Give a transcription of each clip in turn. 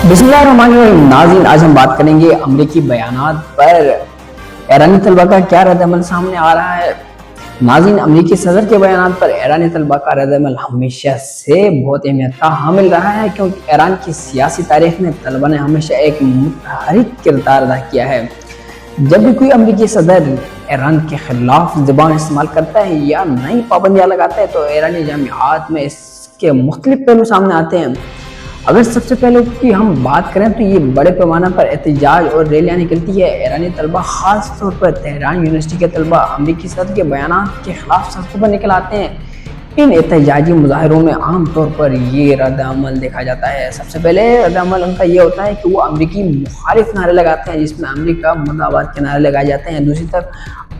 बिस्मिल्लाहिर्रहमानिर्रहीम। नाज़रीन, आज हम बात करेंगे अमरीकी बयानात पर ईरानी तलबा का क्या रद्द-ए-अमल सामने आ रहा है। नाज़रीन, अमरीकी सदर के बयानात पर ईरानी तलबा का रद्द-ए-अमल हमेशा से बहुत अहमियत का हामिल रहा है, क्योंकि ईरान की सियासी तारीख में तलबा ने हमेशा एक मुतहरिक किरदार अदा किया है। जब भी कोई अमरीकी सदर ईरान के खिलाफ ज़बान इस्तेमाल करता है या नई पाबंदियाँ लगाता है तो ईरानी जामियात में इसके मुख्तलिफ पहलू सामने आते हैं। अगर सबसे पहले की हम बात करें तो ये बड़े पैमाने पर एहतजाज और रैलियाँ निकलती है। ईरानी तलबा खास तौर पर तेहरान यूनिवर्सिटी के तलबा अमरीकी सदर के बयानात के खिलाफ सड़कों पर निकल आते हैं। इन एहतजाजी मुजाहरों में आम तौर पर ये रद्द-ए-अमल देखा जाता है। सबसे पहले रद्द-ए-अमल उनका ये होता है कि वो अमरीकी मुखालिफ नारे लगाते हैं, जिसमें अमरीका मुर्दाबाद के नारे लगाए जाते हैं। दूसरी तरफ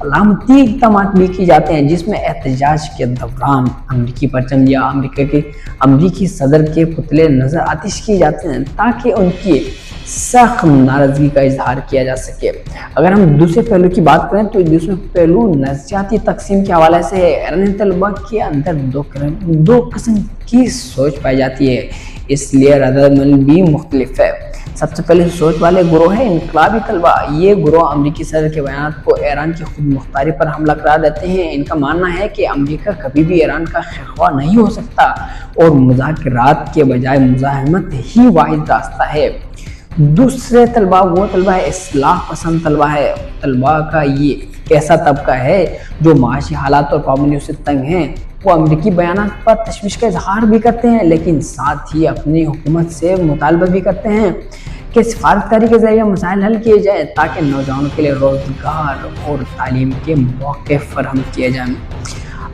अलामती इक़दाम भी किए जाते हैं, जिसमें एहतजाज के दौरान अमरीकी परचम या अमरीकी सदर के पुतले नज़र आतिश किए जाते हैं, ताकि उनकी सख्त नाराज़गी का इजहार किया जा सके। अगर हम दूसरे पहलू की बात करें तो दूसरे पहलू नज़रियाती तकसीम के हवाले से है। ईरानी तलबा के अंदर दो किस्म की सोच पाई जाती है, इसलिए रद्द-ए-अमल भी मुख्तलिफ है। सबसे पहले सोच वाले गुरोह है इनकलाबी तलबा। ये गुरोह अमरीकी सदर के बयानात को ईरान की खुद मुख्तारी पर हमला करार देते हैं। इनका मानना है कि अमरीका कभी भी ईरान का खिरख्वाह नहीं हो सकता और मुज़ाकरात के बजाय मुज़ाहमत ही वाहिद रास्ता है। दूसरे तलबा वो तलबा है इस्लाह पसंद तलबा है। तलबा का ये ऐसा तबका है जो माशी हालात और पाबंदियों से तंग हैं। वो अमरीकी बयानात पर तशवीश का इजहार भी करते हैं, लेकिन साथ ही अपनी हुकूमत से मुतालबा भी करते हैं कि सिफारतकारी के जरिए मसाइल हल किए जाएँ, ताकि नौजवानों के लिए रोज़गार और तालीम के मौके फराहम किए जाएँ।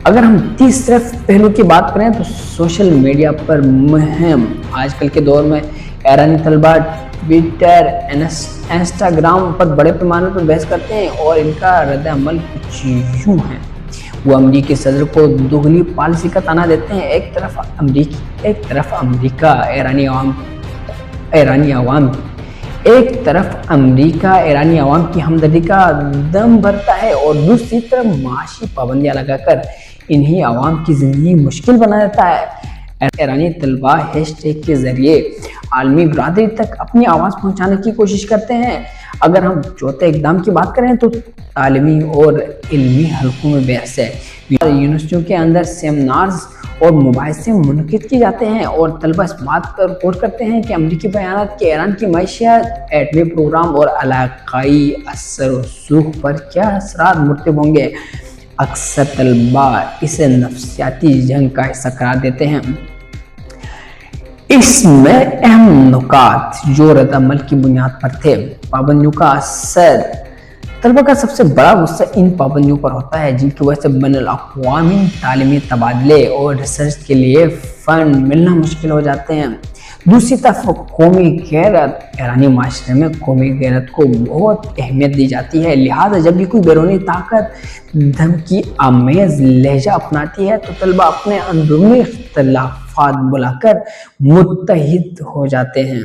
अगर हम तीसरे पहलू की बात करें तो सोशल मीडिया पर मुहिम आजकल के दौर में ईरानी तलबा ट्विटर, इंस्टाग्राम पर बड़े पैमाने पर बहस करते हैं और इनका रद्द-ए-अमल कुछ यूँ है। वो अमरीकी सदर को दोगली पॉलिसी का ताना देते हैं। एक तरफ अमरीका ईरानी अवाम की हमदर्दी का दम भरता है और दूसरी तरफ माशी पाबंदियाँ लगाकर इन्हीं अवाम की ज़िंदगी मुश्किल बना देता है। ईरानी तलबा हैशटैग के जरिए आलमी बरादरी तक अपनी आवाज़ पहुंचाने की कोशिश करते हैं। अगर हम चौथे इक़दाम की बात करें तो तालीमी और इल्मी हलकों में बहस है। यूनिवर्सिटियों के अंदर सेमिनार्स और मुबाहिसे मुनक़िद किए जाते हैं और तलबा इस बात पर गौर करते हैं कि अमरीकी बयानात के ईरान की मईशत, एटमी प्रोग्राम और इलाक़ाई असर व सूख पर क्या असरात मुरतब होंगे। अक्सर तलबा इसे नफ्सियाती जंग का हिस्सा करार देते हैं। इसमें अहम नुकात जो रद्द-ए-अमल की बुनियाद पर थे। पाबंदियों का असर। तलबा का सबसे बड़ा गुस्सा इन पाबंदियों पर होता है, जिनकी वजह से बैनुल-अक़वामी तालीमी तबादले और रिसर्च के लिए फ़ंड मिलना मुश्किल हो जाते हैं। दूसरी तरफ कौमी गैरत। ईरानी माशरे में कौमी गैरत को बहुत अहमियत दी जाती है, लिहाजा जब भी कोई बैरूनी ताकत धमकी आमेज़ लहजा अपनाती है तो तलबा अपने अंदरूनी इख्तिलाफ़ात बुलाकर मुत्तहिद हो जाते हैं।